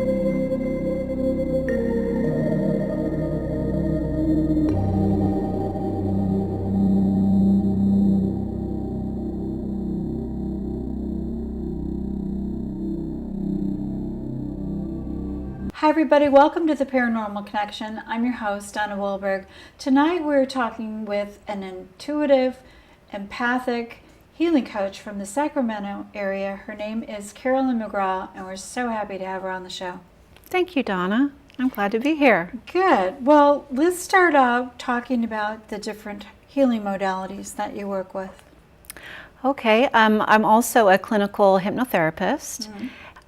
Hi everybody, welcome to the Paranormal Connection. I'm your host, Dänna Wilberg. Tonight we're talking with an intuitive, empathic healing coach from the Sacramento area. Her name is Carolyn McGraw, and we're so happy to have her on the show. Thank you, Donna. I'm glad to be here. Good. Well, let's start out talking about the different healing modalities that you work with. Okay, I'm also a clinical hypnotherapist.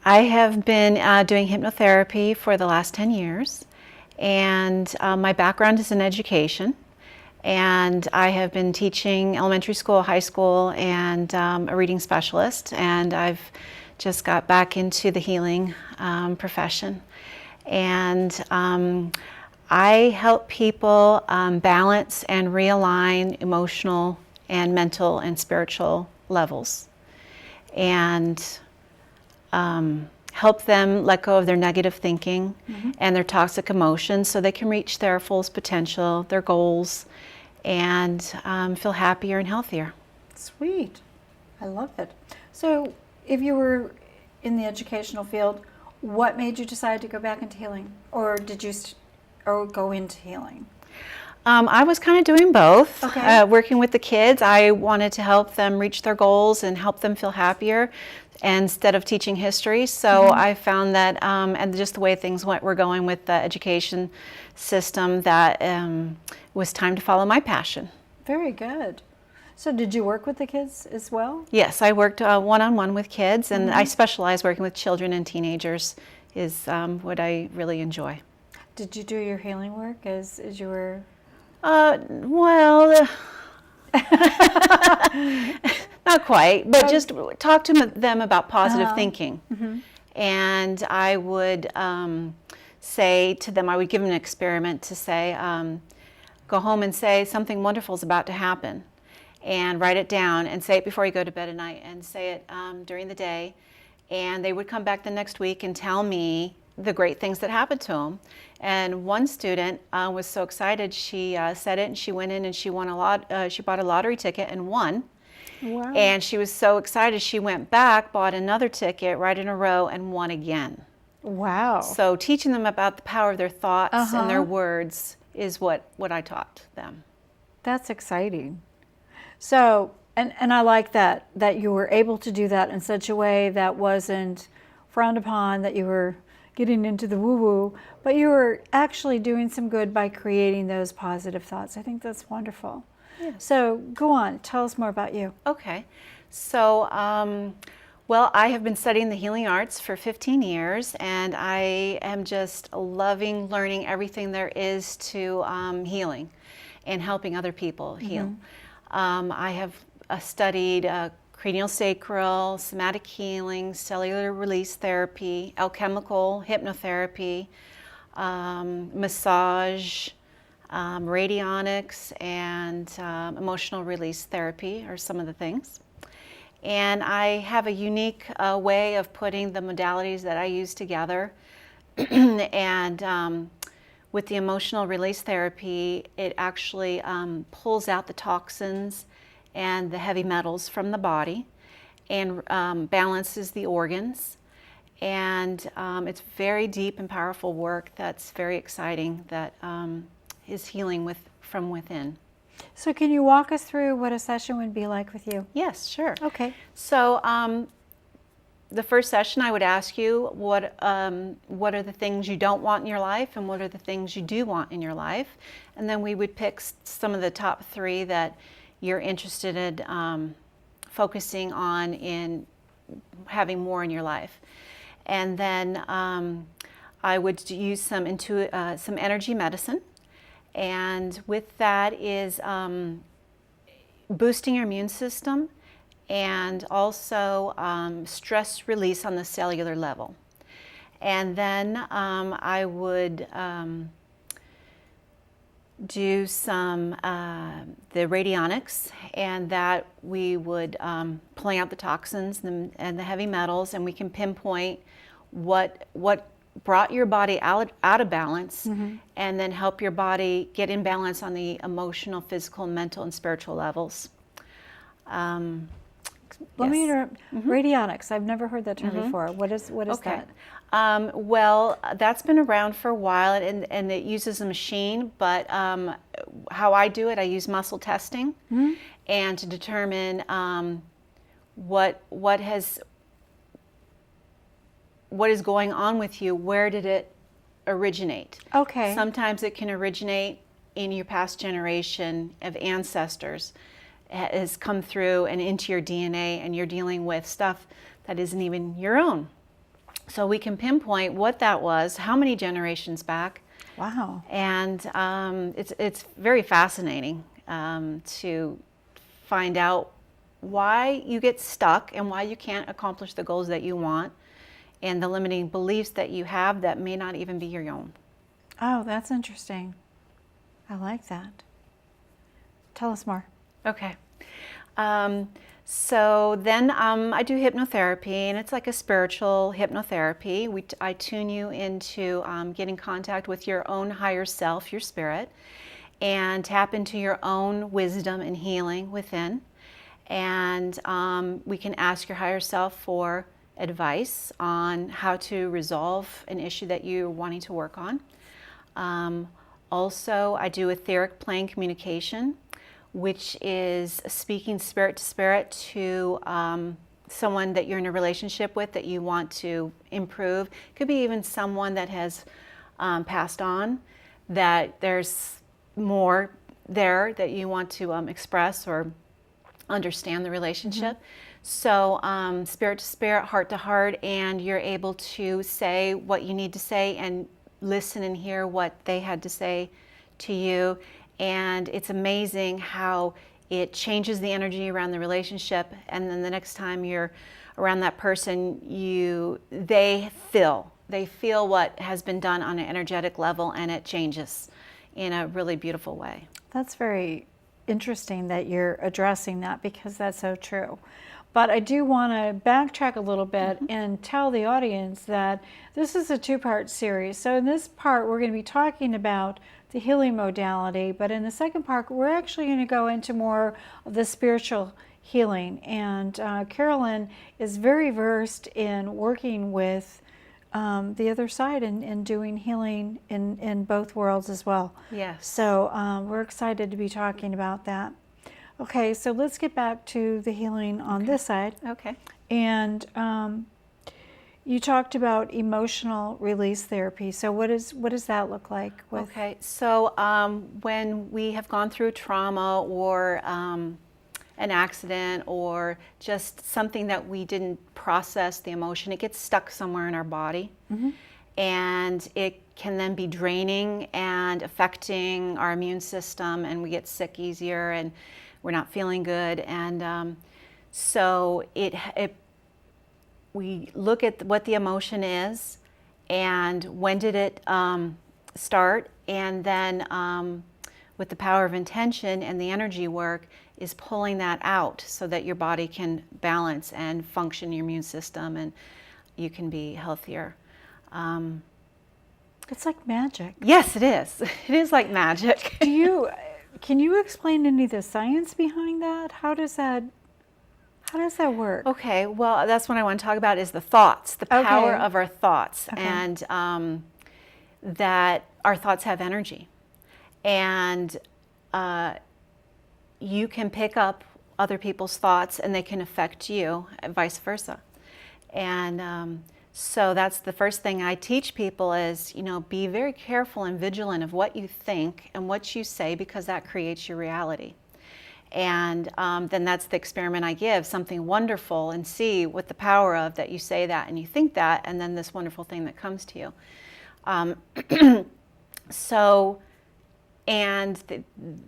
I have been doing hypnotherapy for the last 10 years, and my background is in education, and I have been teaching elementary school, high school, and a reading specialist, and I've just got back into the healing profession. And I help people balance and realign emotional and mental and spiritual levels, and help them let go of their negative thinking and their toxic emotions so they can reach their fullest potential, their goals, and feel happier and healthier. Sweet. I love it. So if you were in the educational field, what made you decide to go back into healing? Or did you go into healing? I was kind of doing both. Okay. Working with the kids, I wanted to help them reach their goals and help them feel happier instead of teaching history. So I found that, and just the way things were going with the education system, that it was time to follow my passion. Very good. So did you work with the kids as well? Yes, I worked one-on-one with kids, and I specialize working with children and teenagers is what I really enjoy. Did you do your healing work as you were? Well, not quite, but just talk to them about positive thinking. And I would say to them, I would give them an experiment to say, go home and say something wonderful is about to happen, and write it down and say it before you go to bed at night, and say it during the day. And they would come back the next week and tell me the great things that happened to them. And one student was so excited, she said it, and she went in and she won she bought a lottery ticket and won. Wow. And she was so excited, she went back, bought another ticket right in a row, and won again. Wow. So teaching them about the power of their thoughts and their words is what I taught them. That's exciting. So, and I like that you were able to do that in such a way that wasn't frowned upon, that you were getting into the woo-woo, but you were actually doing some good by creating those positive thoughts. I think that's wonderful. Yeah. So go on, tell us more about you. Okay. So, well, I have been studying the healing arts for 15 years, and I am just loving learning everything there is to healing and helping other people heal. I have studied craniosacral, somatic healing, cellular release therapy, alchemical hypnotherapy, massage, radionics, and emotional release therapy are some of the things. And I have a unique way of putting the modalities that I use together. And with the emotional release therapy, it actually pulls out the toxins and the heavy metals from the body and balances the organs. And it's very deep and powerful work that's very exciting, that is healing from within. So can you walk us through what a session would be like with you? Yes, sure. Okay. So the first session, I would ask you what are the things you don't want in your life, and what are the things you do want in your life. And then we would pick some of the top 3 that you're interested in focusing on in having more in your life. And then I would use some energy medicine. And with that is boosting your immune system, and also stress release on the cellular level. And then I would do some the radionics, and that we would pulling out the toxins and the heavy metals, and we can pinpoint what brought your body out of balance, and then help your body get in balance on the emotional, physical, mental, and spiritual levels. Let me interrupt. Radionics. I've never heard that term before. What is that? Well, that's been around for a while, and it uses a machine, but how I do it, I use muscle testing and to determine what is going on with you. Where did it originate? Okay. Sometimes it can originate in your past generation of ancestors. It has come through and into your DNA, and you're dealing with stuff that isn't even your own. So we can pinpoint what that was, how many generations back. Wow. And it's very fascinating to find out why you get stuck and why you can't accomplish the goals that you want, and the limiting beliefs that you have that may not even be your own. Oh, that's interesting. I like that. Tell us more. Okay. So then I do hypnotherapy, and it's like a spiritual hypnotherapy. I tune you into getting contact with your own higher self, your spirit, and tap into your own wisdom and healing within. And we can ask your higher self for advice on how to resolve an issue that you're wanting to work on. Also, I do etheric plane communication, which is speaking spirit to spirit to someone that you're in a relationship with that you want to improve. Could be even someone that has passed on, that there's more there that you want to express or understand the relationship. So spirit to spirit, heart to heart, and you're able to say what you need to say and listen and hear what they had to say to you. And it's amazing how it changes the energy around the relationship, and then the next time you're around that person, they feel what has been done on an energetic level, and it changes in a really beautiful way. That's very interesting that you're addressing that, because that's so true. But I do want to backtrack a little bit and tell the audience that this is a two-part series. So in this part, we're going to be talking about the healing modality, but in the second part, we're actually going to go into more of the spiritual healing. And Carolyn is very versed in working with the other side and doing healing in both worlds as well. Yes. So we're excited to be talking about that. Okay, so let's get back to the healing on this side. Okay. And you talked about emotional release therapy. So what does that look like? Okay, so when we have gone through trauma or an accident or just something that we didn't process the emotion, it gets stuck somewhere in our body. And it can then be draining and affecting our immune system, and we get sick easier, and we're not feeling good. And so we look at what the emotion is and when did it start, and then with the power of intention and the energy work is pulling that out so that your body can balance and function your immune system, and you can be healthier. It's like magic. Yes, it is. It is like magic. Can you explain any of the science behind that? How does that work? Okay, well, that's what I want to talk about is the thoughts, the power of our thoughts, and that our thoughts have energy. And you can pick up other people's thoughts and they can affect you, and vice versa. And so that's the first thing I teach people is, be very careful and vigilant of what you think and what you say, because that creates your reality. And then that's the experiment I give, something wonderful, and see what the power of that you say that and you think that, and then this wonderful thing that comes to you.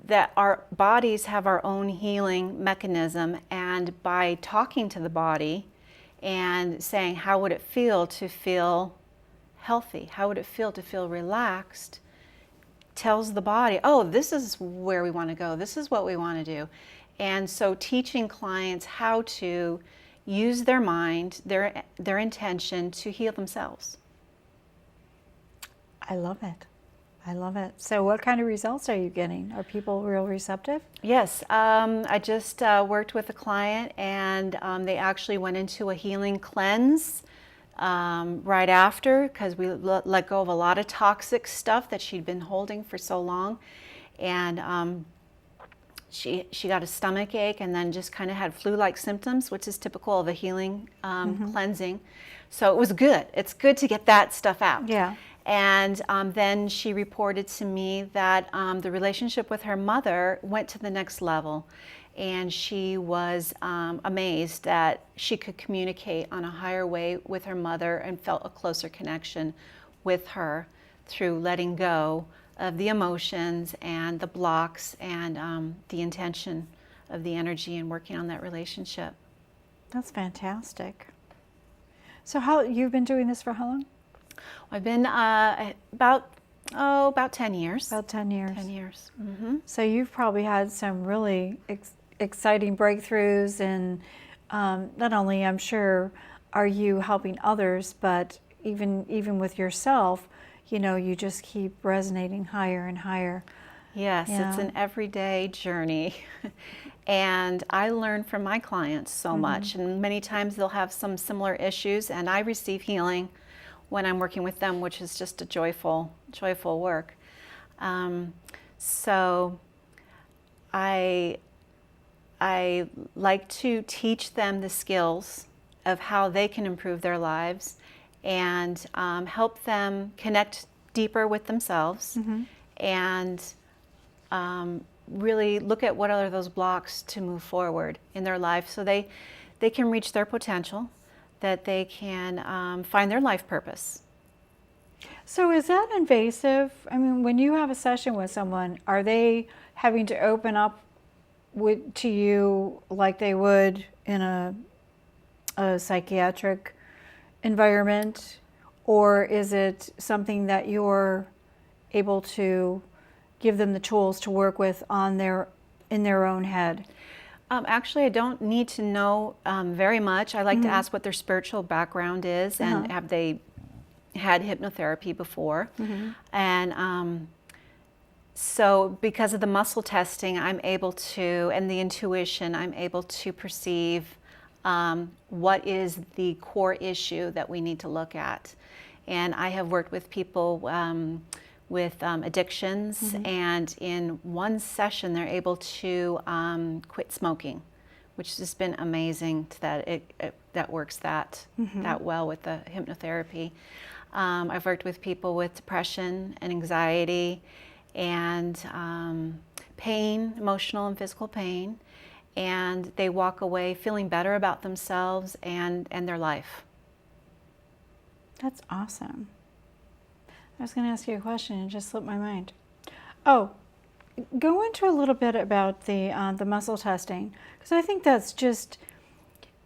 That our bodies have our own healing mechanism, and by talking to the body and saying, how would it feel to feel healthy? How would it feel to feel relaxed? Tells the body, oh, this is where we want to go. This is what we want to do. And so teaching clients how to use their mind, their intention to heal themselves. I love it. I love it. So what kind of results are you getting? Are people real receptive? Yes, I just worked with a client, and they actually went into a healing cleanse right after, because we let go of a lot of toxic stuff that she'd been holding for so long. And she got a stomach ache, and then just kind of had flu-like symptoms, which is typical of a healing cleansing. So it was good. It's good to get that stuff out. Yeah. And then she reported to me that the relationship with her mother went to the next level. And she was amazed that she could communicate on a higher way with her mother and felt a closer connection with her through letting go of the emotions and the blocks and the intention of the energy and working on that relationship. That's fantastic. So how you've been doing this for how long? I've been about 10 years. About 10 years. 10 years. Mm-hmm. So you've probably had some really exciting breakthroughs, and not only, I'm sure, are you helping others, but even with yourself, you know, you just keep resonating higher and higher. Yes, Yeah. It's an everyday journey. And I learn from my clients so much. And many times they'll have some similar issues, and I receive healing when I'm working with them, which is just a joyful work. So I like to teach them the skills of how they can improve their lives and help them connect deeper with themselves and really look at what are those blocks to move forward in their life so they can reach their potential, that they can find their life purpose. So is that invasive? I mean, when you have a session with someone, are they having to open up to you like they would in a psychiatric environment, or is it something that you're able to give them the tools to work with in their own head? Actually, I don't need to know very much. I like to ask what their spiritual background is and have they had hypnotherapy before. And so because of the muscle testing, I'm able to, and the intuition, I'm able to perceive what is the core issue that we need to look at. And I have worked with people with addictions, and in one session they're able to quit smoking, which has been amazing that that works that well with the hypnotherapy. I've worked with people with depression and anxiety and pain, emotional and physical pain, and they walk away feeling better about themselves and their life. That's awesome. I was going to ask you a question and it just slipped my mind. Oh, go into a little bit about the muscle testing, because I think that's just,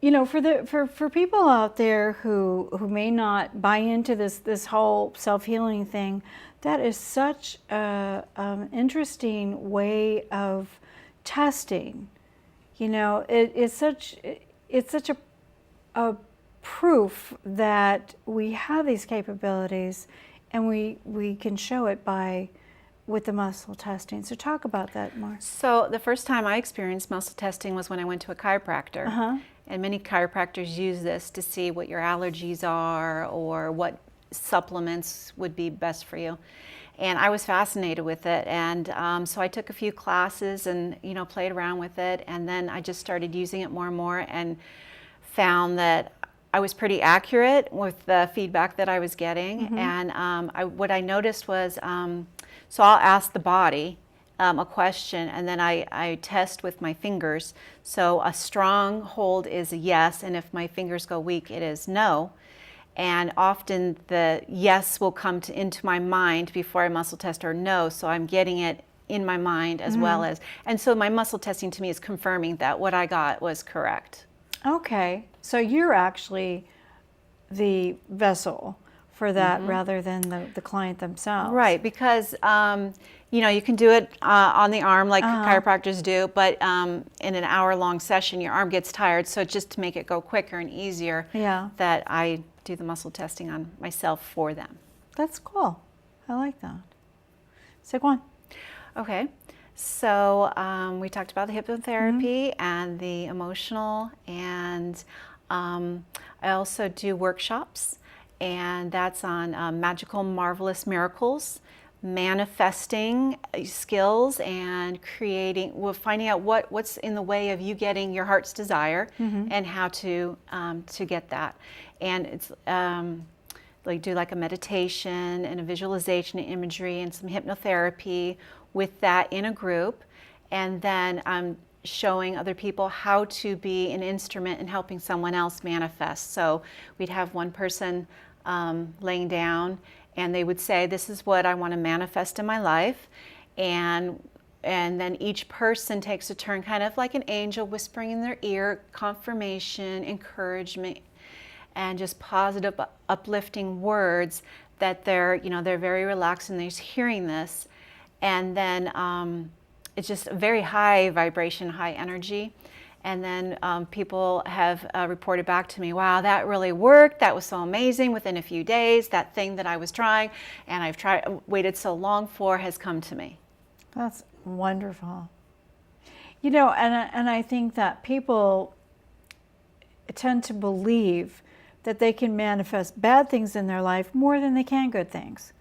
you know, for people out there who may not buy into this whole self-healing thing, that is such an interesting way of testing. You know, it's such a proof that we have these capabilities, and we can show it with the muscle testing. So talk about that more. So the first time I experienced muscle testing was when I went to a chiropractor. And many chiropractors use this to see what your allergies are or what supplements would be best for you. And I was fascinated with it. And so I took a few classes and, you know, played around with it. And then I just started using it more and more and found that I was pretty accurate with the feedback that I was getting. And what I noticed was, so I'll ask the body a question, and then I test with my fingers. So a strong hold is a yes, and if my fingers go weak, it is no. And often the yes will come into my mind before I muscle test, or no, so I'm getting it in my mind as well as, and so my muscle testing to me is confirming that what I got was correct. Okay, so you're actually the vessel for that rather than the client themselves. Right, because you know, you can do it on the arm like chiropractors do, but in an hour-long session, your arm gets tired. So just to make it go quicker and easier, that I do the muscle testing on myself for them. That's cool. I like that. So go on. Okay. So we talked about the hypnotherapy and the emotional, and I also do workshops, and that's on magical, marvelous miracles, manifesting skills, and finding out what's in the way of you getting your heart's desire, and how to get that. And it's like do like a meditation and a visualization and imagery and some hypnotherapy with that in a group, and then I'm showing other people how to be an instrument in helping someone else manifest. So we'd have one person laying down, and they would say, this is what I want to manifest in my life, and then each person takes a turn, kind of like an angel whispering in their ear, confirmation, encouragement, and just positive, uplifting words that they're very relaxed and they're hearing this. And then it's just a very high vibration, high energy. And then people have reported back to me, wow, that really worked. That was so amazing. Within a few days, that thing that I was trying and waited so long for has come to me. That's wonderful. And I think that people tend to believe that they can manifest bad things in their life more than they can good things.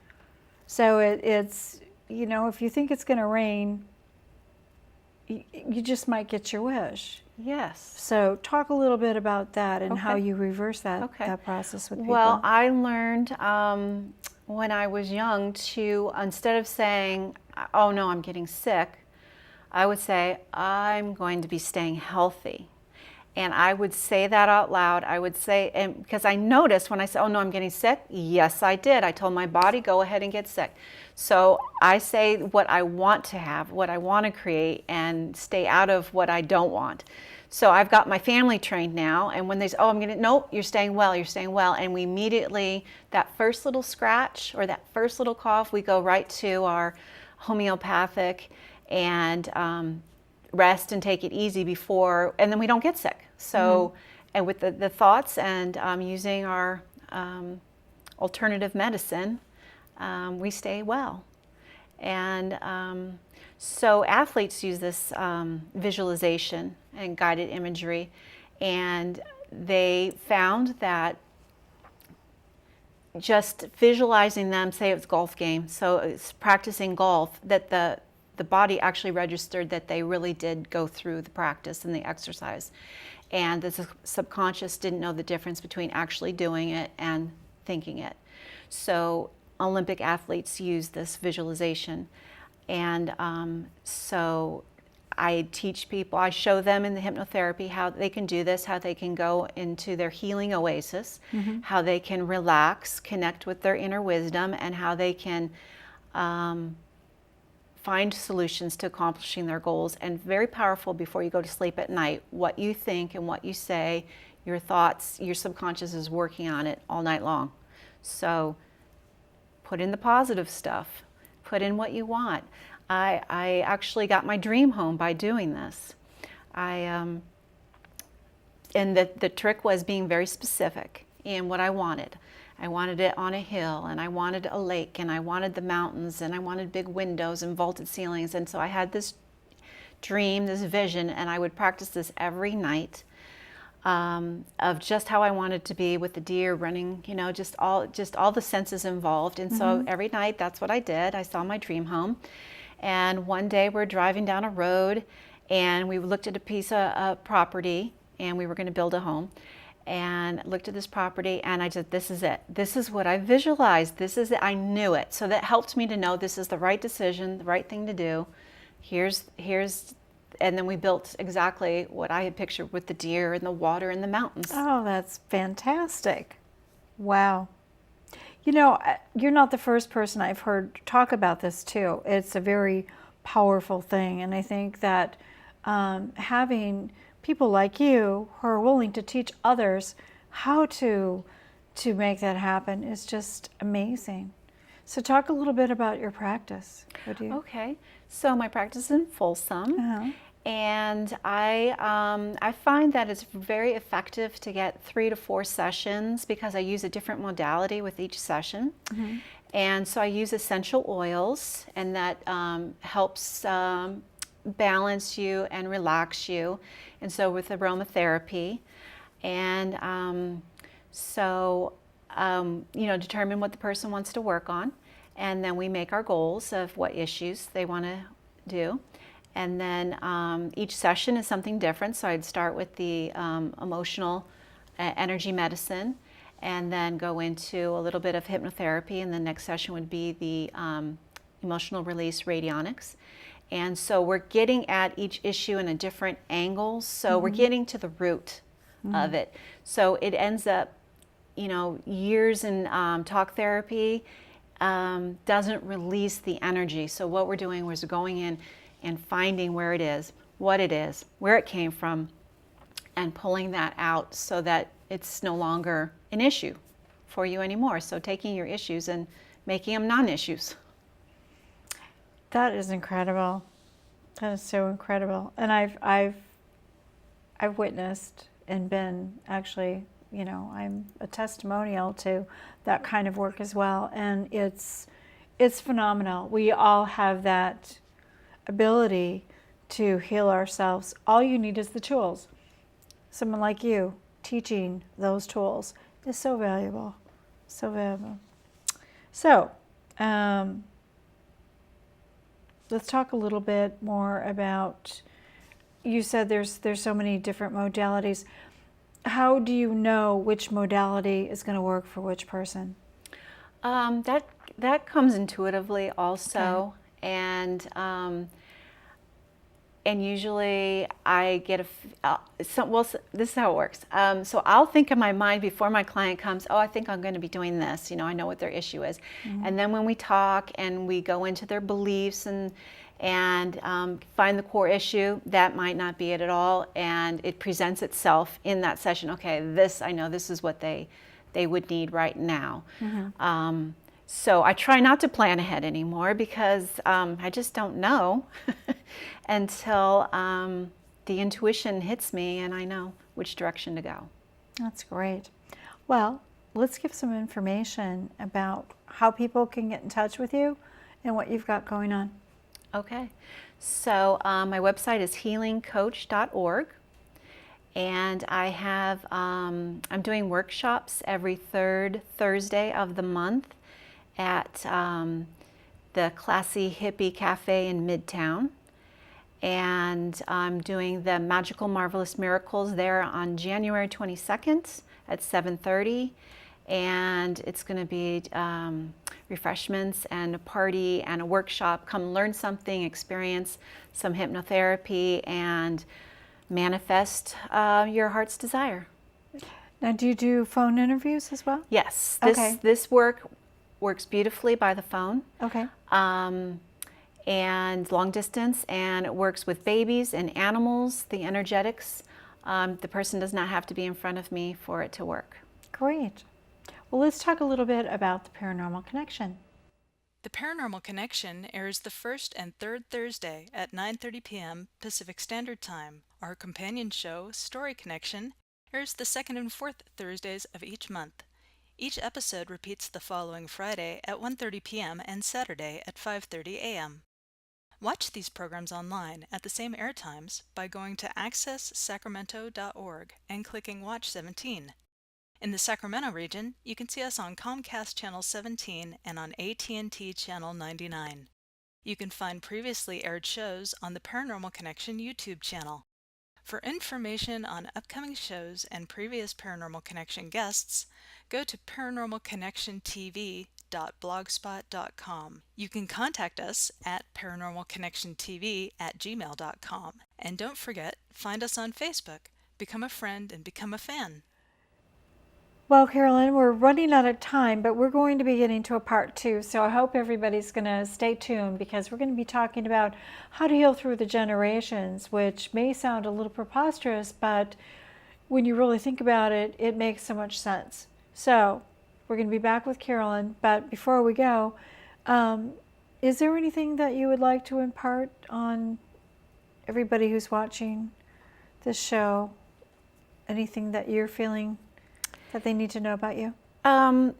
So it's, if you think it's going to rain, you just might get your wish. Yes. So talk a little bit about that and how Okay. you reverse that, Okay. that process with people. Well, I learned when I was young to, instead of saying, oh no, I'm getting sick, I would say, I'm going to be staying healthy. And I would say that out loud. I would say, and because I noticed when I said, oh no, I'm getting sick, yes, I did. I told my body, go ahead and get sick. So I say what I want to have, what I want to create, and stay out of what I don't want. So I've got my family trained now, and when they say, oh, nope, you're staying well, and we immediately, that first little scratch or that first little cough, we go right to our homeopathic and rest and take it easy before, and then we don't get sick. So, and with the thoughts and using our alternative medicine, we stay well. And so athletes use this visualization and guided imagery, and they found that just visualizing them, say it's golf game, so it's practicing golf, that the body actually registered that they really did go through the practice and the exercise. And the subconscious didn't know the difference between actually doing it and thinking it. So Olympic athletes use this visualization. And so I teach people, I show them in the hypnotherapy how they can do this, how they can go into their healing oasis, how they can relax, connect with their inner wisdom, and how they can find solutions to accomplishing their goals. And very powerful before you go to sleep at night, what you think and what you say, your thoughts, your subconscious is working on it all night long. So put in the positive stuff, put in what you want. I actually got my dream home by doing this. And the trick was being very specific in what I wanted. I wanted it on a hill, and I wanted a lake, and I wanted the mountains, and I wanted big windows and vaulted ceilings. And so I had this dream, this vision, and I would practice this every night of just how I wanted to be with the deer running, just all the senses involved. And so every night, that's what I did. I saw my dream home. And one day we're driving down a road, and we looked at a piece of property, and we were going to build a home. And looked at this property, and I said, this is it. This is what I visualized. This is it. I knew it. So that helped me to know this is the right decision, the right thing to do. Here's, and then we built exactly what I had pictured with the deer and the water and the mountains. Oh, that's fantastic. Wow. You're not the first person I've heard talk about this too. It's a very powerful thing. And I think that having people like you who are willing to teach others how to make that happen is just amazing. So talk a little bit about your practice. Okay, so my practice is in Folsom, And I find that it's very effective to get 3 to 4 sessions because I use a different modality with each session. And so I use essential oils, and that helps balance you and relax you. And so with aromatherapy, and determine what the person wants to work on, and then we make our goals of what issues they want to do. And then each session is something different. So I'd start with the emotional energy medicine, and then go into a little bit of hypnotherapy. And the next session would be the emotional release radionics. And so we're getting at each issue in a different angle. So we're getting to the root of it. So it ends up, years in talk therapy doesn't release the energy. So what we're doing was going in and finding where it is, what it is, where it came from, and pulling that out so that it's no longer an issue for you anymore. So taking your issues and making them non-issues. That is incredible. That is so incredible. And I've witnessed and been actually, I'm a testimonial to that kind of work as well. And it's phenomenal. We all have that ability to heal ourselves. All you need is the tools. Someone like you teaching those tools is so valuable, so valuable. So let's talk a little bit more about, you said there's so many different modalities. How do you know which modality is going to work for which person? That comes intuitively also. Okay. And usually I get this is how it works. So I'll think in my mind before my client comes, I think I'm going to be doing this. I know what their issue is. And then when we talk and we go into their beliefs and find the core issue, that might not be it at all. And it presents itself in that session. Okay, I know this is what they would need right now. So I try not to plan ahead anymore because I just don't know until the intuition hits me and I know which direction to go. That's great. Well, let's give some information about how people can get in touch with you and what you've got going on. Okay. So my website is healingcoach.org. And I have, I'm doing workshops every third Thursday of the month at the Classy Hippie Cafe in Midtown. And I'm doing the Magical Marvelous Miracles there on January 22nd at 7:30. And it's going to be refreshments and a party and a workshop. Come learn something, experience some hypnotherapy, and manifest your heart's desire. Now, do you do phone interviews as well? Yes. Okay. This works beautifully by the phone. Okay. And long distance, and it works with babies and animals, the energetics. The person does not have to be in front of me for it to work. Great. Well, let's talk a little bit about the Paranormal Connection. The Paranormal Connection airs the first and third Thursday at 9:30 p.m. Pacific Standard Time. Our companion show, Story Connection, airs the second and fourth Thursdays of each month. Each episode repeats the following Friday at 1:30 p.m. and Saturday at 5:30 a.m. Watch these programs online at the same air times by going to accesssacramento.org and clicking Watch 17. In the Sacramento region, you can see us on Comcast Channel 17 and on AT&T Channel 99. You can find previously aired shows on the Paranormal Connection YouTube channel. For information on upcoming shows and previous Paranormal Connection guests, go to paranormalconnectiontv.blogspot.com. You can contact us at paranormalconnectiontv@gmail.com. And don't forget, find us on Facebook, become a friend, and become a fan. Well, Carolyn, we're running out of time, but we're going to be getting to a part 2. So I hope everybody's going to stay tuned because we're going to be talking about how to heal through the generations, which may sound a little preposterous, but when you really think about it, it makes so much sense. So we're going to be back with Carolyn, but before we go, is there anything that you would like to impart on everybody who's watching this show, anything that you're feeling that they need to know about you? I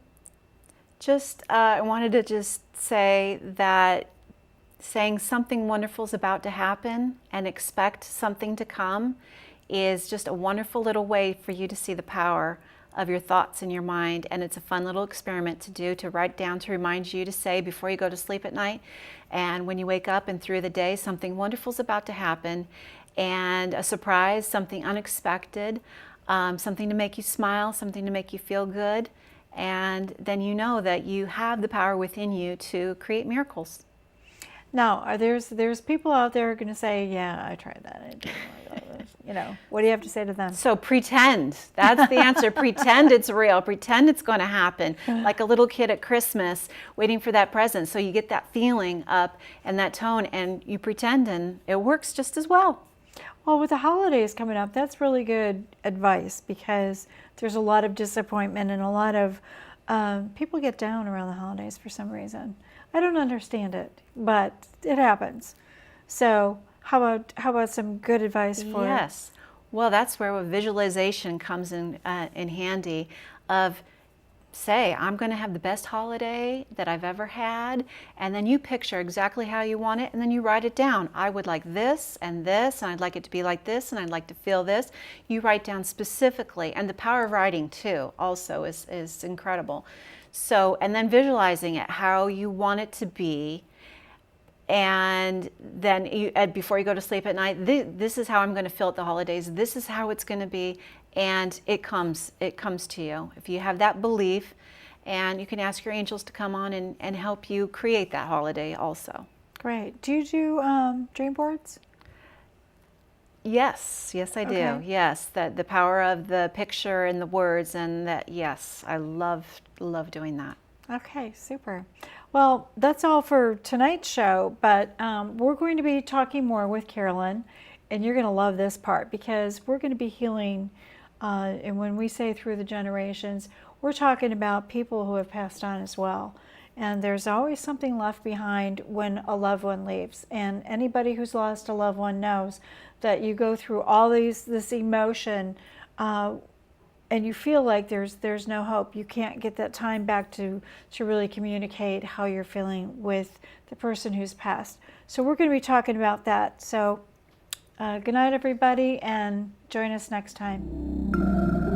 wanted to just say that saying something wonderful is about to happen and expect something to come is just a wonderful little way for you to see the power of your thoughts in your mind. And it's a fun little experiment to do, to write down, to remind you to say before you go to sleep at night. And when you wake up and through the day, something wonderful is about to happen, and a surprise, something unexpected, something to make you smile, something to make you feel good. And then you know that you have the power within you to create miracles. Now, there's people out there going to say, yeah, I tried that. I didn't like this. You know, what do you have to say to them? So pretend. That's the answer. Pretend it's real. Pretend it's going to happen. Like a little kid at Christmas waiting for that present. So you get that feeling up and that tone, and you pretend, and it works just as well. Well, with the holidays coming up, that's really good advice, because there's a lot of disappointment and a lot of people get down around the holidays for some reason. I don't understand it, but it happens. So how about some good advice for? Yes. Well, that's where visualization comes in handy. Of, say, I'm going to have the best holiday that I've ever had, and then you picture exactly how you want it, and then you write it down. I would like this, and I'd like it to be like this, and I'd like to feel this. You write down specifically, and the power of writing too also is incredible. So, and then visualizing it, how you want it to be, and then before you go to sleep at night, this is how I'm going to feel at the holidays. This is how it's going to be, and it comes to you. If you have that belief, and you can ask your angels to come on and help you create that holiday also. Great. Do you do dream boards? Yes, I do. Okay. Yes, the power of the picture and the words, and that. Yes, I love doing that. Okay, super. Well, that's all for tonight's show, but we're going to be talking more with Carolyn, and you're going to love this part, because we're going to be healing, and when we say through the generations, we're talking about people who have passed on as well. And there's always something left behind when a loved one leaves. And anybody who's lost a loved one knows that you go through all this emotion, and you feel like there's no hope. You can't get that time back to really communicate how you're feeling with the person who's passed. So we're going to be talking about that. So good night, everybody, and join us next time.